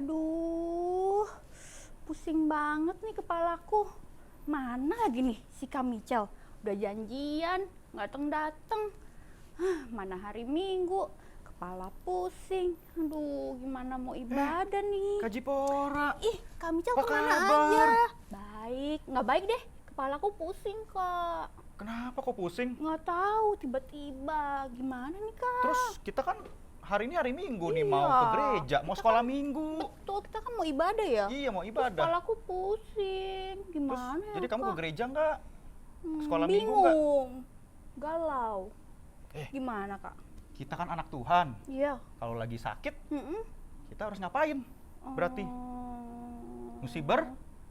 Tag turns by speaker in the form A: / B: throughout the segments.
A: Aduh, pusing banget nih kepalaku. Mana lagi nih si Kak Michel? Udah janjian, nggak dateng-dateng. Mana hari Minggu, kepala pusing. Aduh, gimana mau ibadah nih?
B: Kak Jipora.
A: Ih, Kak Michel
B: Apa
A: kemana
B: kabar?
A: aja? Baik, nggak baik deh. Kepalaku pusing, Kak.
B: Kenapa kok pusing?
A: Nggak tahu, tiba-tiba. Gimana nih, Kak?
B: Terus kita kan hari ini hari Minggu nih, mau
A: Iya.
B: ke gereja, mau
A: Kita
B: sekolah
A: kan-
B: Minggu.
A: Betul, kita kan mau ibadah ya?
B: Iya, mau
A: Terus
B: ibadah.
A: kepalaku pusing.
B: Terus,
A: Gimana ya,
B: jadi kamu
A: Kak?
B: ke gereja nggak? Sekolah Minggu nggak?
A: Bingung, galau.
B: Eh.
A: Gimana, Kak?
B: Kita kan anak Tuhan.
A: Iya.
B: Kalau lagi sakit,
A: Mm-mm.
B: kita harus ngapain? Berarti mesti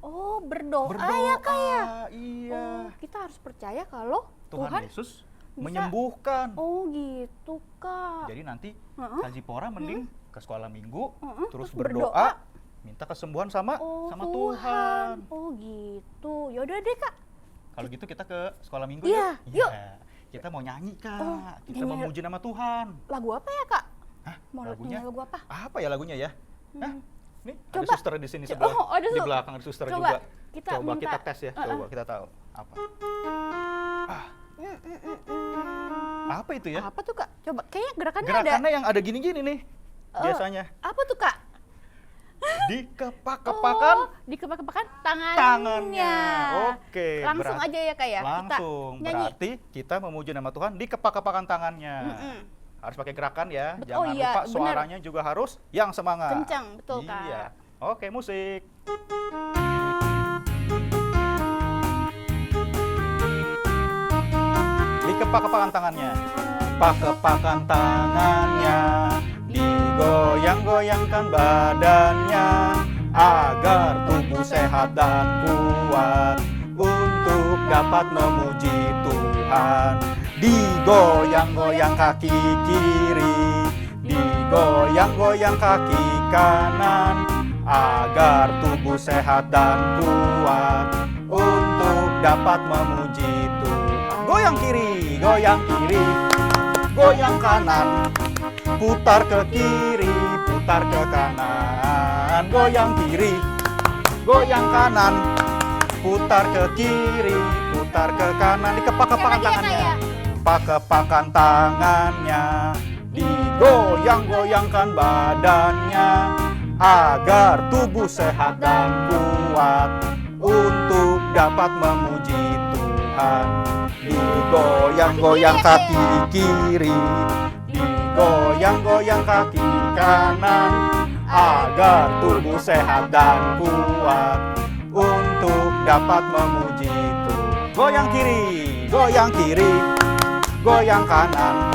A: Oh, berdoa,
B: berdoa.
A: ya, Kak ya?
B: Iya.
A: Oh, kita harus percaya kalau
B: Tuhan Yesus
A: bisa-
B: menyembuhkan.
A: Oh, gitu, Kak.
B: Jadi nanti
A: Heeh.
B: Kak Jipora mending ke sekolah Minggu,
A: Heeh,
B: terus
A: terus
B: berdoa,
A: berdoa.
B: minta kesembuhan sama
A: Oh,
B: Tuhan.
A: Oh, gitu. Yaudah deh, Kak.
B: Kalau gitu kita ke sekolah Minggu
A: Iya,
B: yuk.
A: yuk.
B: Iya. Kita mau nyanyi, Kak.
A: Oh,
B: Kita
A: nyanyi.
B: memuji nama Tuhan.
A: Lagu apa ya, Kak?
B: Hah?
A: Mau
B: Lagunya?
A: nyanyi lagu apa?
B: Apa ya lagunya ya? Hah? Nih, ada
A: Coba.
B: suster di sini sebelah.
A: Oh, ada
B: di
A: su-
B: belakang ada suster
A: Coba,
B: juga.
A: kita
B: Coba
A: minta-
B: kita tes ya. Coba kita tahu. Apa? Ah, apa itu ya?
A: Apa tuh, Kak? Coba, kayaknya gerakannya,
B: Gerakannya
A: ada.
B: yang ada gini-gini nih. Biasanya.
A: Apa tuh, Kak?
B: Dikepak-kepakan
A: Oh, dikepak-kepakan tangannya.
B: tangannya. Oke.
A: Langsung
B: berarti-
A: aja ya, Kak ya?
B: Langsung.
A: Kita nyanyi.
B: Berarti kita memuji nama Tuhan dikepak-kepakan tangannya.
A: Mm-mm.
B: Harus pakai gerakan ya.
A: Betul,
B: Jangan
A: oh iya,
B: lupa
A: bener.
B: suaranya juga harus yang semangat.
A: Kencang, betul, Kak.
B: Iya. Oke, musik. Dikepak-kepakan tangannya. Pak-kepakan tangannya. Digoyang-goyangkan badannya agar tubuh sehat dan kuat untuk dapat memuji Tuhan. Digoyang-goyang kaki kiri, digoyang-goyang kaki kanan agar tubuh sehat dan kuat untuk dapat memuji Tuhan. Goyang kiri, goyang kiri, goyang kanan, putar ke kiri, putar ke kanan, goyang kiri, goyang kanan, putar ke kiri, putar ke kanan, dikepak-kepakan
A: Yang lagi ya, Kak,
B: tangannya,
A: ya?
B: kepak-kepakan tangannya, digoyang-goyangkan badannya agar tubuh sehat dan kuat untuk dapat memuji Tuhan. Digoyang-goyang kaki kiri, digoyang-goyang kaki kanan agar tubuh sehat dan kuat untuk dapat memuji Tuhan. Goyang kiri, goyang kiri, goyang kanan,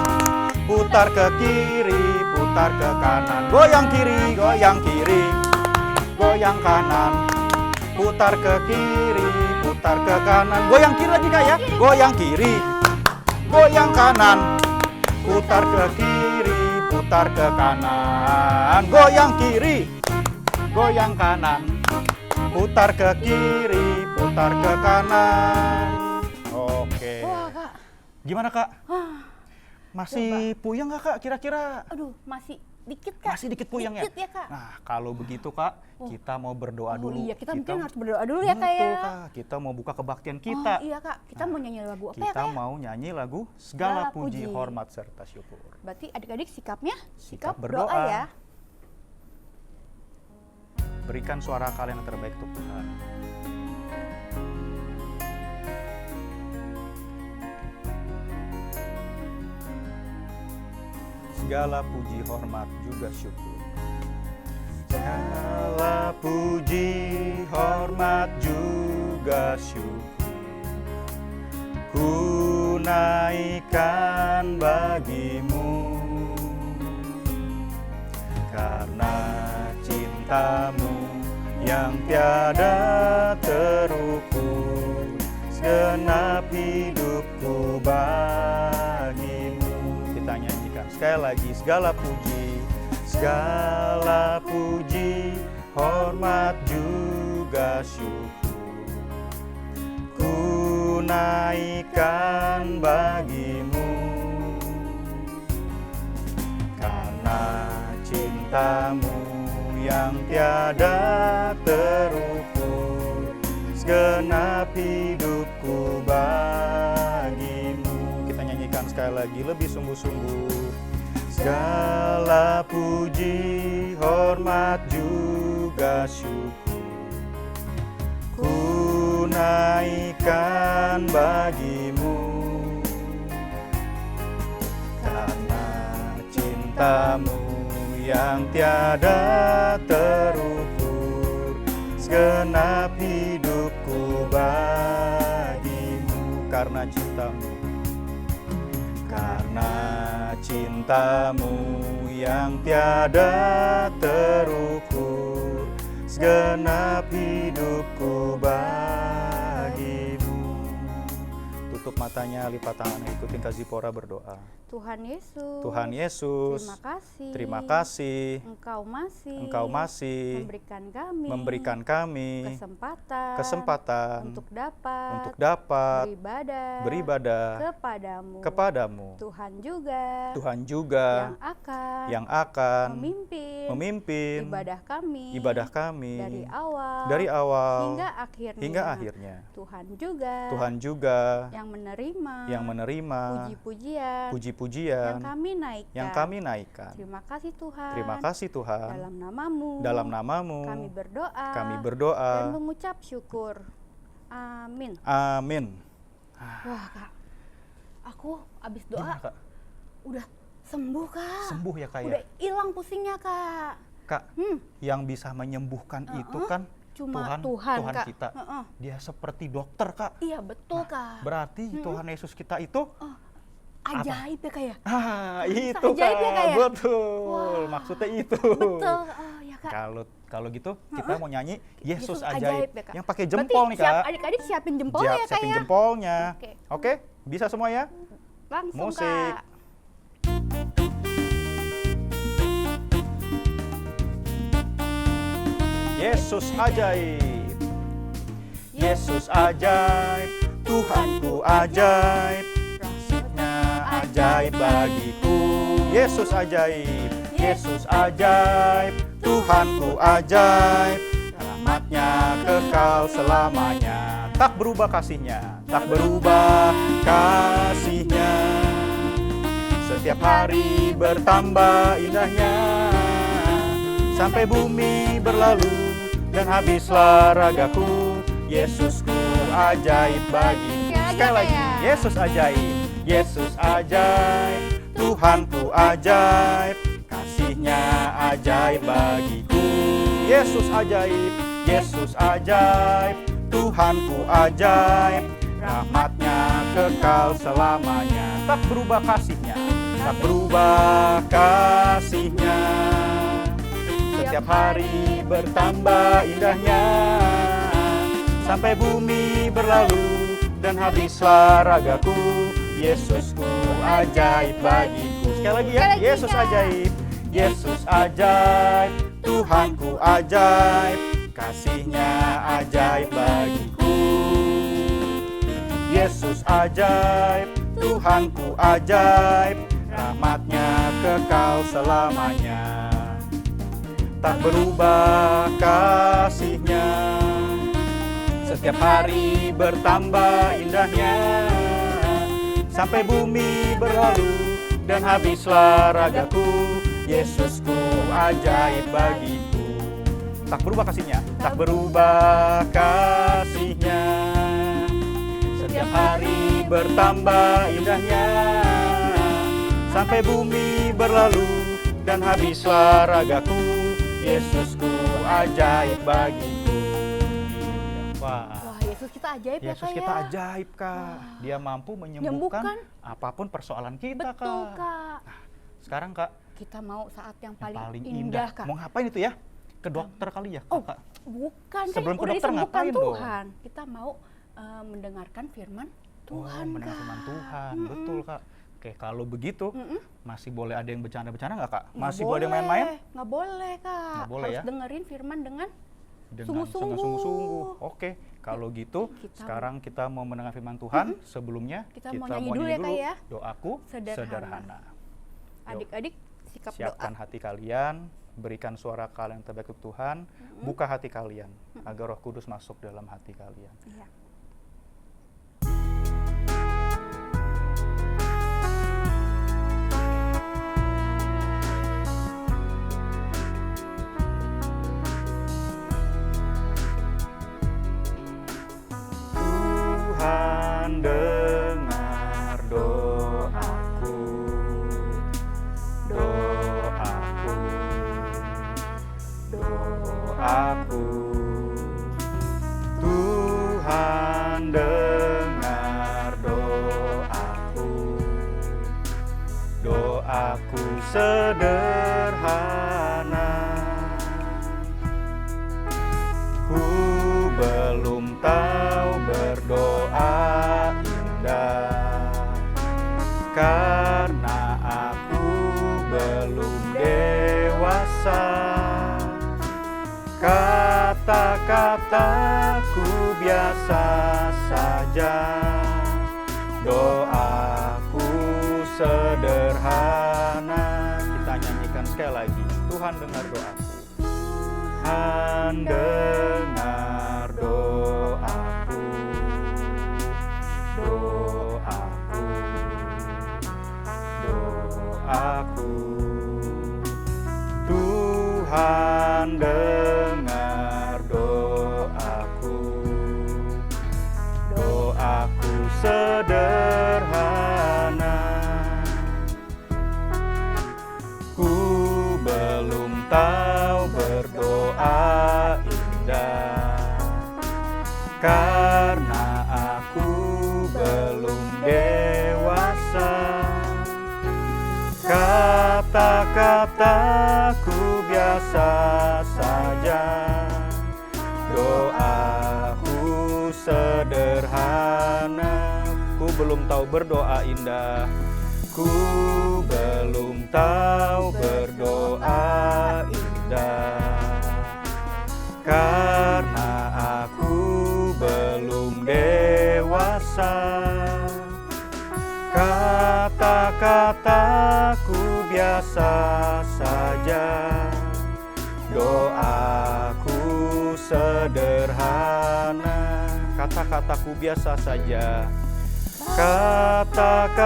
B: putar ke kiri, putar ke kanan, goyang kiri, goyang kiri, goyang kanan, putar ke kiri, putar ke kanan, goyang kiri lagi, Kak ya, goyang kiri, goyang kanan, putar ke kiri, putar ke kanan, goyang kiri, goyang kanan, putar ke kiri, putar ke kanan. Oke.
A: Wah, Kak.
B: Gimana, Kak?
A: Wah,
B: Masih puyeng nggak, Kak, kira-kira?
A: aduh, masih dikit, Kak.
B: Masih dikit puyeng ya?
A: Dikit ya, Kak.
B: Nah, kalau begitu, Kak, kita mau berdoa
A: Oh
B: dulu.
A: iya, kita mungkin harus berdoa dulu ya, Kak ya.
B: Betul, Kak. Kita mau buka kebaktian kita.
A: Oh iya, Kak. Kita mau nyanyi lagu apa ya,
B: Kita
A: Kak ya?
B: mau nyanyi lagu Segala
A: Segala
B: Puji,
A: Puji.
B: Hormat, serta Syukur.
A: Berarti adik-adik sikapnya
B: Sikap
A: berdoa
B: berdoa.
A: ya.
B: Berikan suara kalian yang terbaik untuk Tuhan. Segala puji, hormat, juga syukur. Segala puji, hormat, juga syukur. Ku naikkan bagimu karena cintamu yang tiada terukur, segenap hidupku bagimu. Kita nyanyikan sekali lagi, segala puji, hormat juga syukur. Ku naikkan bagimu karena cintamu yang tiada terukur, segenap hidupku bagimu. Kita nyanyikan sekali lagi lebih sungguh-sungguh. Segala puji, hormat juga syukur ku naikkan bagimu, karena cintamu yang tiada terukur, segenap hidupku bagimu. Karena cintamu yang tiada terukur, segenap hidupku bagimu. Tutup matanya, lipat tangannya, ikutin Kak Zipora berdoa.
A: Tuhan Yesus.
B: Tuhan Yesus, terima kasih. Engkau masih memberikan kami kesempatan untuk dapat beribadah kepadamu.
A: Tuhan juga yang akan memimpin ibadah kami dari awal hingga akhirnya. Tuhan juga yang menerima puji-pujian yang kami naikkan. Terima kasih Tuhan. Dalam namamu kami berdoa dan mengucap syukur. Amin. Wah Kak, aku abis doa
B: Gimana, Kak?
A: udah sembuh Kak.
B: Sembuh ya Kak ya?
A: Udah hilang pusingnya Kak.
B: Kak, yang bisa menyembuhkan itu kan
A: cuma
B: Tuhan
A: Kak.
B: kita. Dia seperti dokter Kak.
A: Iya betul Kak.
B: Berarti Tuhan Yesus kita itu
A: ajaib ya Kak ya?
B: Itu
A: ajaib
B: Kak,
A: ya, Kak ya?
B: betul.
A: Wah,
B: Maksudnya itu.
A: Betul. Oh ya Kak.
B: Kalau gitu kita mau nyanyi Yesus
A: Yesus
B: ajaib,
A: ya, Kak.
B: yang pakai jempol nih Kak.
A: Adik-adik siapin jempolnya ya Kak
B: Siapin
A: ya.
B: jempolnya.
A: Oke.
B: Oke, bisa semua ya?
A: Langsung
B: Musik.
A: Kak.
B: Yesus ajaib. Yesus ajaib, Tuhanku ajaib, rasanya ajaib bagiku. Yesus ajaib, Yesus ajaib, Tuhanku ajaib, rahmatnya kekal selamanya. Tak berubah kasihnya, tak berubah kasihnya. Setiap hari bertambah indahnya, sampai bumi berlalu dan habislah ragaku. Yesusku ajaib bagiku. Sekali lagi, Yesus ajaib, Yesus ajaib, Tuhanku ajaib, kasihnya ajaib bagiku. Yesus ajaib, Yesus ajaib, Tuhanku ajaib, rahmatnya kekal selamanya. Tak berubah kasihnya, tak berubah kasihnya. Setiap hari bertambah indahnya, sampai bumi berlalu dan habislah ragaku. Yesusku ajaib bagiku. Sekali lagi ya, Yesus ajaib, Yesus ajaib, Tuhanku ajaib, kasihnya ajaib bagiku. Yesus ajaib, Tuhanku ajaib, rahmatnya kekal selamanya. Tak berubah kasihnya, setiap hari bertambah indahnya, sampai bumi berlalu dan habislah ragaku. Yesusku ajaib bagiku. Tak berubah kasihnya, tak berubah kasihnya, setiap hari bertambah indahnya, sampai bumi berlalu dan habislah ragaku. Yesusku ajaib bagiku. Wah,
A: Yesus kita ajaib ya
B: Yesus
A: Kak
B: kita
A: ya.
B: ajaib Kak. Dia mampu menyembuhkan apapun persoalan kita
A: Betul
B: Kak.
A: Kak.
B: Sekarang Kak,
A: Kita mau saat yang paling,
B: paling
A: indah Kak.
B: Mau ngapain itu ya? Ke dokter kali ya Kak?
A: Bukan,
B: Sebelum ke
A: udah
B: dokter
A: disembuhkan
B: ngapain dong?
A: Tuhan. Kita mau mendengarkan firman Tuhan
B: mendengar
A: Kak.
B: firman Tuhan, betul Kak. Oke, kalau begitu masih boleh ada yang bercanda-bercanda nggak Kak?
A: Nggak
B: Masih boleh main-main?
A: Nggak boleh Kak.
B: Nggak boleh
A: Harus
B: ya?
A: dengerin firman dengan
B: Dengan
A: sungguh-sungguh.
B: sungguh-sungguh. Oke, kalau gitu sekarang kita mau mendengar firman Tuhan. Sebelumnya
A: Kita mau nyanyi dulu ya, Kak, ya.
B: Doaku
A: Sederhana.
B: sederhana. Yuk,
A: Adik-adik sikap
B: siapkan
A: doa.
B: hati kalian, berikan suara kalian yang terbaik untuk Tuhan, buka hati kalian, agar Roh Kudus masuk dalam hati kalian.
A: Iya.
B: Tuhan dengar doaku, doaku, doaku. Tuhan dengar doaku, doaku sederhana. Ku belum tahu berdoa indah, karena aku belum dewasa. Kata-kataku biasa saja, doaku sederhana. Kita nyanyikan sekali lagi. Tuhan dengar doaku. Tuhan dengar doaku, doaku, doaku. Tuhan dengar doaku, doaku sederhana. Ku belum tahu berdoa indah, karena aku belum dewasa. Kata-kataku biasa saja, doaku sederhana. Ku belum tahu berdoa indah, ku belum tahu berdoa indah, karena aku belum dewasa. Kata-kataku biasa saja, doaku sederhana. Kata-kataku biasa saja,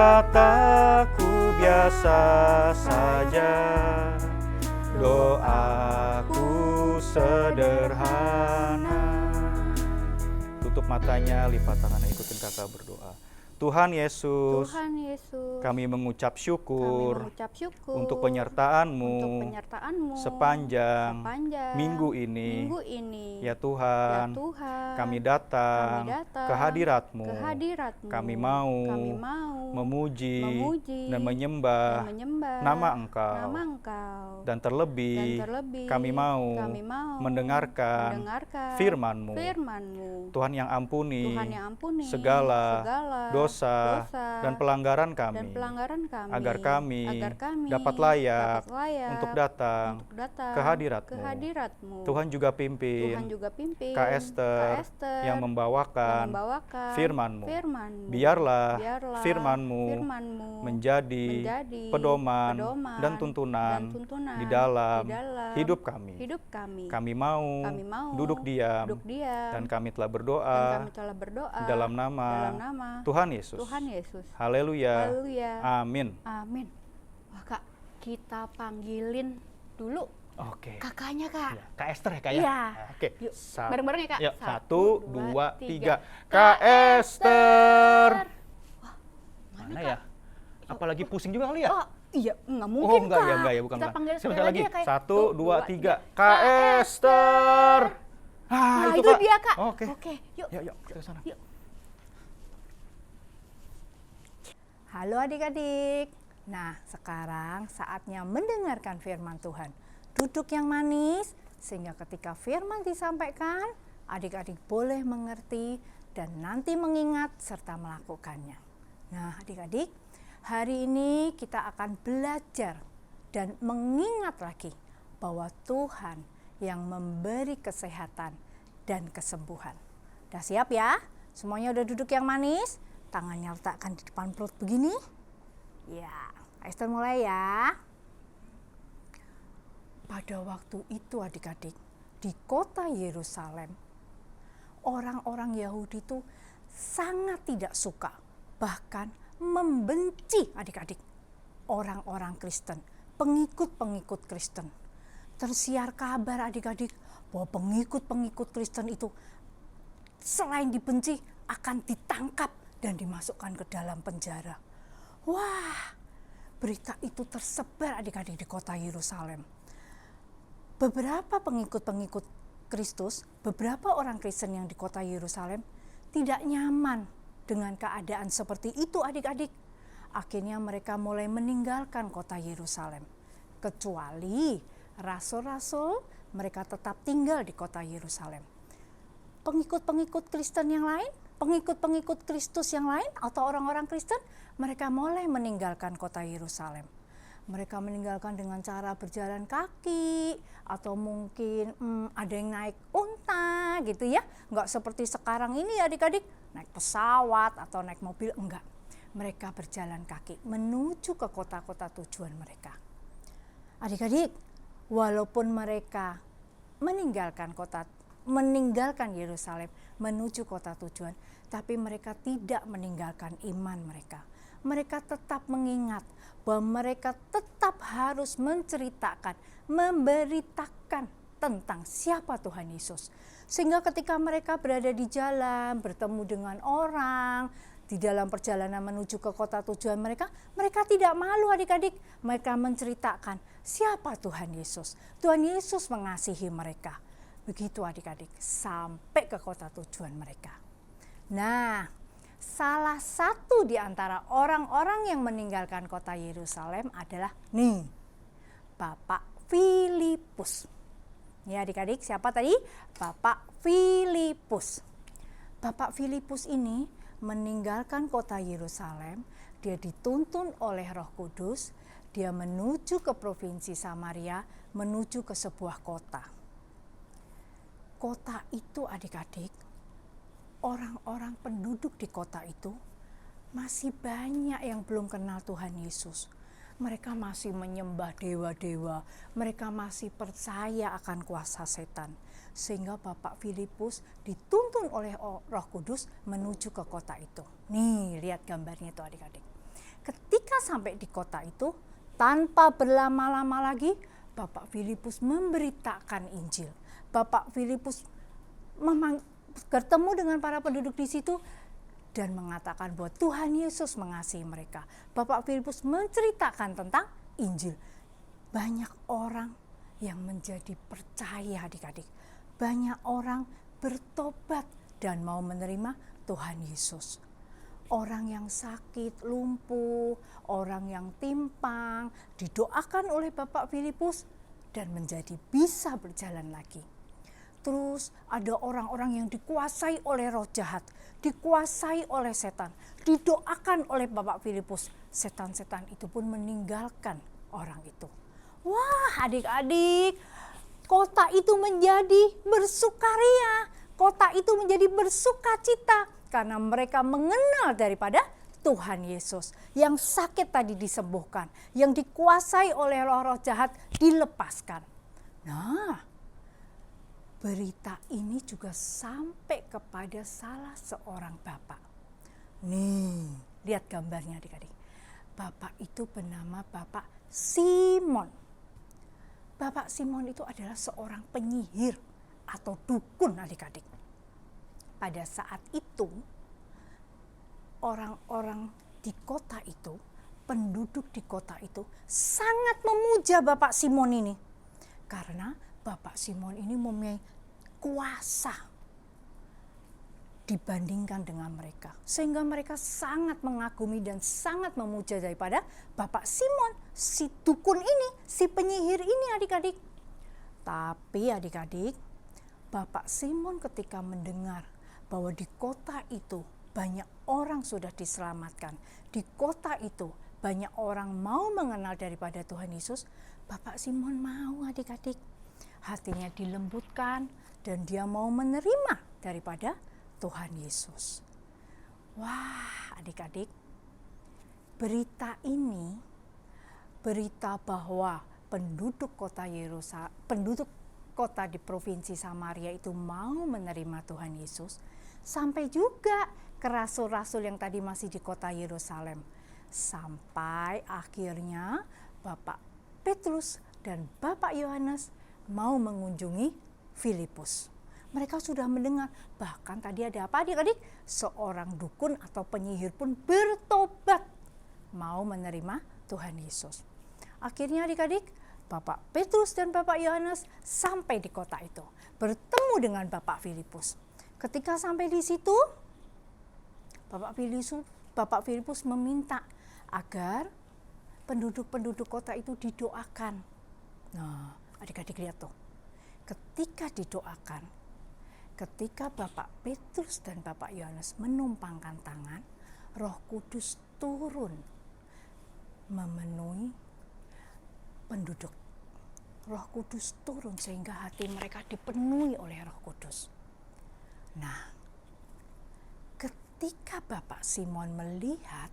B: kata-kataku biasa saja, doaku sederhana. Tutup matanya, lipat tangannya, ikutin kakak berdoa. Tuhan Yesus,
A: Tuhan Yesus,
B: kami mengucap syukur, untuk
A: untuk
B: penyertaan-Mu
A: penyertaan-Mu
B: sepanjang
A: sepanjang
B: minggu ini. Ya
A: Ya
B: Tuhan,
A: Tuhan,
B: kami datang ke hadirat-Mu. Kami mau memuji dan menyembah nama Engkau. Dan terlebih, kami mau mendengarkan firman-Mu. Tuhan yang ampuni segala dosa dan pelanggaran kami, agar kami dapat layak untuk datang ke hadirat-Mu. Tuhan juga pimpin Kak Esther yang membawakan firman-Mu. Biarlah firman-Mu menjadi pedoman dan tuntunan di dalam hidup kami. Kami mau duduk diam dan kami telah berdoa dalam nama Tuhan Yesus. Haleluya. Amin.
A: Amin. Wah Kak, kita panggilin dulu
B: Oke.
A: kakaknya Kak.
B: Ya, Kak Esther ya Kak ya?
A: Iya.
B: Oke.
A: Yuk,
B: Sa-
A: bareng-bareng ya Kak.
B: Yuk, 1, 2, 3.
A: Kak
B: Kak Esther.
A: Wah,
B: Mana ya? Apalagi pusing juga kali ya?
A: Oh iya, nggak mungkin
B: Oh enggak
A: Kak.
B: ya, enggak ya, bukan.
A: Kita
B: bukan.
A: panggil
B: Sekali
A: sekali
B: lagi.
A: ya Kak.
B: 1, 2, 3. Kak Esther.
A: Nah, itu
B: Kak.
A: dia Kak.
B: Oke.
A: Yuk.
B: Yuk, kita ke sana.
A: Yuk.
C: Halo adik-adik. Nah, sekarang saatnya mendengarkan firman Tuhan. Duduk yang manis, sehingga ketika firman disampaikan, adik-adik boleh mengerti dan nanti mengingat serta melakukannya. Nah, adik-adik, hari ini kita akan belajar dan mengingat lagi bahwa Tuhan yang memberi kesehatan dan kesembuhan. Udah siap ya? Semuanya udah duduk yang manis? Tangannya letakkan di depan perut begini. Ya, Esther mulai ya. pada waktu itu adik-adik, di kota Yerusalem, orang-orang Yahudi itu sangat tidak suka, bahkan membenci adik-adik orang-orang Kristen, pengikut-pengikut Kristen. Tersiar kabar adik-adik bahwa pengikut-pengikut Kristen itu selain dibenci akan ditangkap dan dimasukkan ke dalam penjara. Wah, berita itu tersebar adik-adik di kota Yerusalem. Beberapa pengikut-pengikut Kristus, beberapa orang Kristen yang di kota Yerusalem tidak nyaman dengan keadaan seperti itu adik-adik. Akhirnya mereka mulai meninggalkan kota Yerusalem. Kecuali rasul-rasul, mereka tetap tinggal di kota Yerusalem. Pengikut-pengikut Kristen yang lain, pengikut-pengikut Kristus yang lain atau orang-orang Kristen, mereka mulai meninggalkan kota Yerusalem. Mereka meninggalkan dengan cara berjalan kaki atau mungkin ada yang naik unta gitu ya. Enggak seperti sekarang ini adik-adik, naik pesawat atau naik mobil, enggak. Mereka berjalan kaki menuju ke kota-kota tujuan mereka. Adik-adik, walaupun mereka meninggalkan Yerusalem menuju kota tujuan, tapi mereka tidak meninggalkan iman mereka. Mereka tetap mengingat bahwa mereka tetap harus menceritakan, memberitakan tentang siapa Tuhan Yesus. Sehingga ketika mereka berada di jalan, bertemu dengan orang, di dalam perjalanan menuju ke kota tujuan mereka, mereka tidak malu adik-adik. Mereka menceritakan siapa Tuhan Yesus. Tuhan Yesus mengasihi mereka. Begitu adik-adik, sampai ke kota tujuan mereka. Nah, salah satu di antara orang-orang yang meninggalkan kota Yerusalem adalah Bapak Filipus. Ya adik-adik, siapa tadi? Bapak Filipus. Bapak Filipus ini meninggalkan kota Yerusalem, dia dituntun oleh Roh Kudus, dia menuju ke provinsi Samaria, menuju ke sebuah kota. Kota itu adik-adik, orang-orang penduduk di kota itu masih banyak yang belum kenal Tuhan Yesus. Mereka masih menyembah dewa-dewa, mereka masih percaya akan kuasa setan. Sehingga Bapak Filipus dituntun oleh Roh Kudus menuju ke kota itu. Nih, lihat gambarnya itu adik-adik. Ketika sampai di kota itu, tanpa berlama-lama lagi, Bapak Filipus memberitakan Injil. Bapak Filipus bertemu dengan para penduduk di situ dan mengatakan bahwa Tuhan Yesus mengasihi mereka. Bapak Filipus menceritakan tentang Injil. Banyak orang yang menjadi percaya adik-adik. Banyak orang bertobat dan mau menerima Tuhan Yesus. Orang yang sakit, lumpuh, orang yang timpang, didoakan oleh Bapak Filipus dan menjadi bisa berjalan lagi. Terus ada orang-orang yang dikuasai oleh roh jahat, dikuasai oleh setan, didoakan oleh Bapak Filipus. Setan-setan itu pun meninggalkan orang itu. Wah adik-adik, kota itu menjadi bersukaria, kota itu menjadi bersukacita karena mereka mengenal daripada Tuhan Yesus. Yang sakit tadi disembuhkan, yang dikuasai oleh roh-roh jahat dilepaskan. Nah, berita ini juga sampai kepada salah seorang bapak. Nih, lihat gambarnya adik-adik. Bapak itu bernama Bapak Simon. Bapak Simon itu adalah seorang penyihir atau dukun adik-adik. Pada saat itu, orang-orang di kota itu, penduduk di kota itu sangat memuja Bapak Simon ini. Karena Bapak Simon ini mempunyai kuasa dibandingkan dengan mereka. Sehingga mereka sangat mengagumi dan sangat memuja daripada Bapak Simon, si dukun ini, si penyihir ini adik-adik. Tapi adik-adik, Bapak Simon ketika mendengar bahwa di kota itu banyak orang sudah diselamatkan, di kota itu banyak orang mau mengenal daripada Tuhan Yesus, Bapak Simon mau adik-adik. Hatinya dilembutkan dan dia mau menerima daripada Tuhan Yesus. Wah adik-adik, berita ini, berita bahwa penduduk kota di provinsi Samaria itu mau menerima Tuhan Yesus, sampai juga ke rasul-rasul yang tadi masih di kota Yerusalem. Sampai akhirnya Bapak Petrus dan Bapak Yohanes mau mengunjungi Filipus. Mereka sudah mendengar, bahkan tadi ada apa adik-adik? Seorang dukun atau penyihir pun bertobat mau menerima Tuhan Yesus. Akhirnya adik-adik, Bapak Petrus dan Bapak Yohanes sampai di kota itu, bertemu dengan Bapak Filipus. Ketika sampai di situ, Bapak Filipus meminta agar penduduk-penduduk kota itu didoakan. Nah, adik-adik lihat tuh. Ketika didoakan, ketika Bapak Petrus dan Bapak Yohanes menumpangkan tangan, Roh Kudus turun memenuhi penduduk. Roh Kudus turun sehingga hati mereka dipenuhi oleh Roh Kudus. Nah, ketika Bapak Simon melihat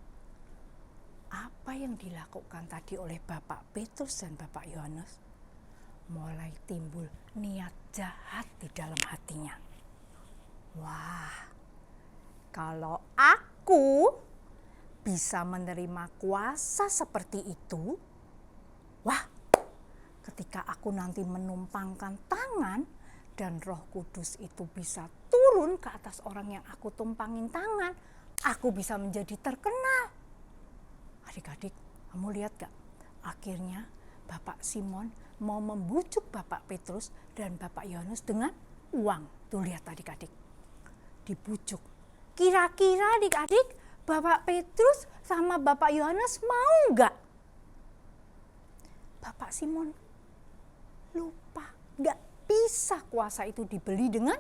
C: apa yang dilakukan tadi oleh Bapak Petrus dan Bapak Yohanes, mulai timbul niat jahat di dalam hatinya. Wah, kalau aku bisa menerima kuasa seperti itu, wah, ketika aku nanti menumpangkan tangan dan Roh Kudus itu bisa turun ke atas orang yang aku tumpangin tangan, aku bisa menjadi terkenal. Adik-adik, kamu lihat gak? Akhirnya Bapak Simon mau membujuk Bapak Petrus dan Bapak Yohanes dengan uang. Tuh lihat adik-adik, dibujuk. Kira-kira adik-adik, Bapak Petrus sama Bapak Yohanes mau gak? Bapak Simon lupa, gak bisa kuasa itu dibeli dengan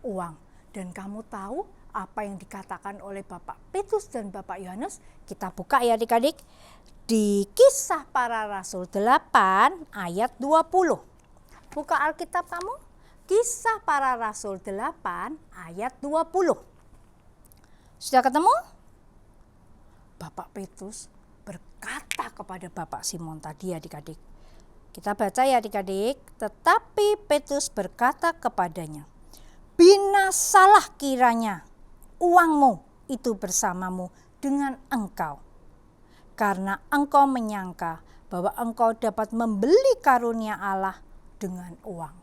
C: uang. Dan kamu tahu apa yang dikatakan oleh Bapak Petrus dan Bapak Yohanes? Kita buka ya adik-adik. Di Kisah Para Rasul 8 ayat 20. Buka Alkitab kamu. Kisah Para Rasul 8 ayat 20. Sudah ketemu? Bapak Petrus berkata kepada Bapak Simon tadi adik-adik. Kita baca ya adik-adik. Tetapi Petrus berkata kepadanya, binasalah kiranya uangmu itu bersamamu dengan engkau, karena engkau menyangka bahwa engkau dapat membeli karunia Allah dengan uang.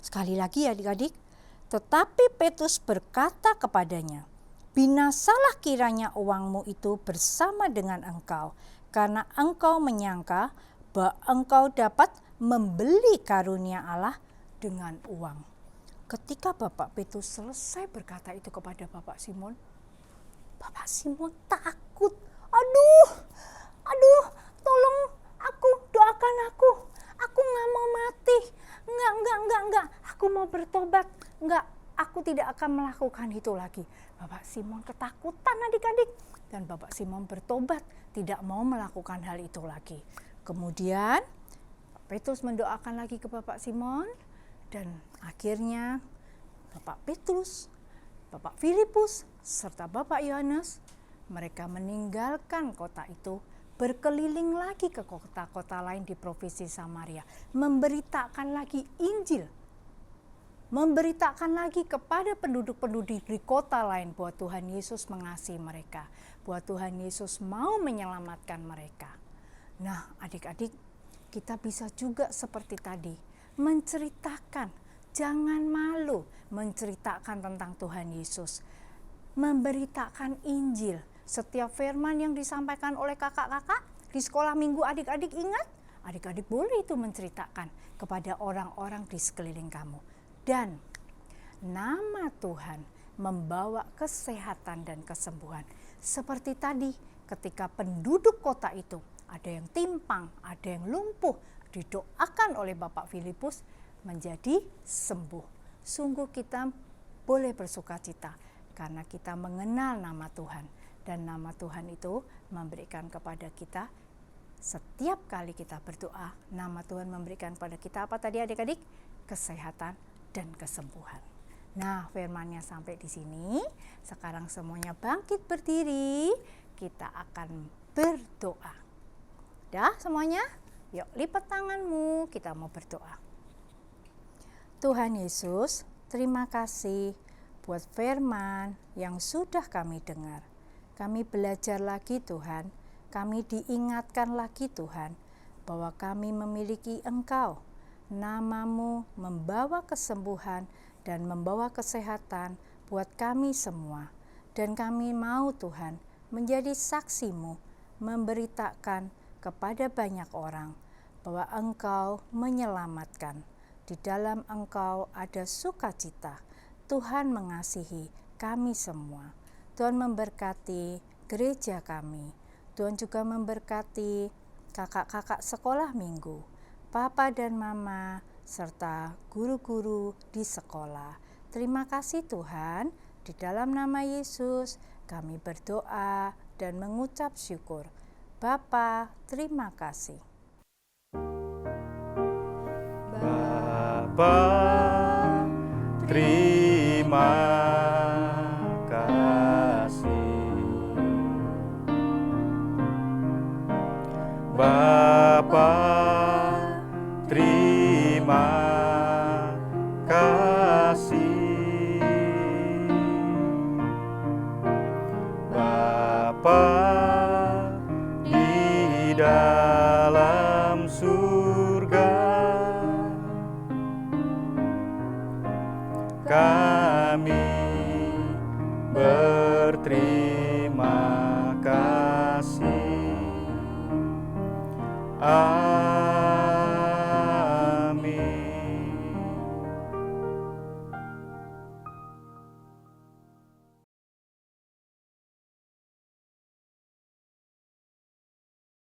C: Sekali lagi adik-adik, tetapi Petrus berkata kepadanya, binasalah kiranya uangmu itu bersama dengan engkau, karena engkau menyangka bahwa engkau dapat membeli karunia Allah dengan uang. Ketika Bapak Petrus selesai berkata itu kepada Bapak Simon takut. Aduh, tolong aku, doakan aku. Aku gak mau mati. Enggak. Aku mau bertobat. Enggak, aku tidak akan melakukan itu lagi. Bapak Simon ketakutan adik-adik. Dan Bapak Simon bertobat, tidak mau melakukan hal itu lagi. Kemudian Petrus mendoakan lagi ke Bapak Simon. Dan akhirnya Bapak Petrus, Bapak Filipus, serta Bapak Yohanes, mereka meninggalkan kota itu, berkeliling lagi ke kota-kota lain di provinsi Samaria, memberitakan lagi Injil, memberitakan lagi kepada penduduk-penduduk di kota lain bahwa Tuhan Yesus mengasihi mereka, bahwa Tuhan Yesus mau menyelamatkan mereka. Nah, adik-adik, kita bisa juga seperti tadi, menceritakan, jangan malu menceritakan tentang Tuhan Yesus, memberitakan Injil. Setiap firman yang disampaikan oleh kakak-kakak di sekolah minggu, adik-adik ingat, adik-adik boleh itu menceritakan kepada orang-orang di sekeliling kamu. Dan nama Tuhan membawa kesehatan dan kesembuhan. Seperti tadi ketika penduduk kota itu, ada yang timpang, ada yang lumpuh, didoakan oleh Bapak Filipus menjadi sembuh. Sungguh kita boleh bersuka cita karena kita mengenal nama Tuhan. Dan nama Tuhan itu memberikan kepada kita, setiap kali kita berdoa, nama Tuhan memberikan kepada kita apa tadi adik-adik? Kesehatan dan kesembuhan. Nah, firman-Nya sampai di sini. Sekarang semuanya bangkit berdiri. Kita akan berdoa. Dah semuanya? Yuk lipat tanganmu, kita mau berdoa. Tuhan Yesus, terima kasih buat firman yang sudah kami dengar. Kami belajar lagi Tuhan, kami diingatkan lagi Tuhan, bahwa kami memiliki Engkau. Nama-Mu membawa kesembuhan dan membawa kesehatan buat kami semua. Dan kami mau Tuhan menjadi saksi-Mu, memberitakan kepada banyak orang bahwa Engkau menyelamatkan. Di dalam Engkau ada sukacita. Tuhan mengasihi kami semua. Tuhan memberkati gereja kami. Tuhan juga memberkati kakak-kakak sekolah minggu, papa dan mama, serta guru-guru di sekolah. Terima kasih Tuhan, di dalam nama Yesus kami berdoa dan mengucap syukur. Bapa, terima kasih.
B: Bapa, terima kasih. Bapa, terima kasih. Bapa di dalam surga, kami berterima kasih.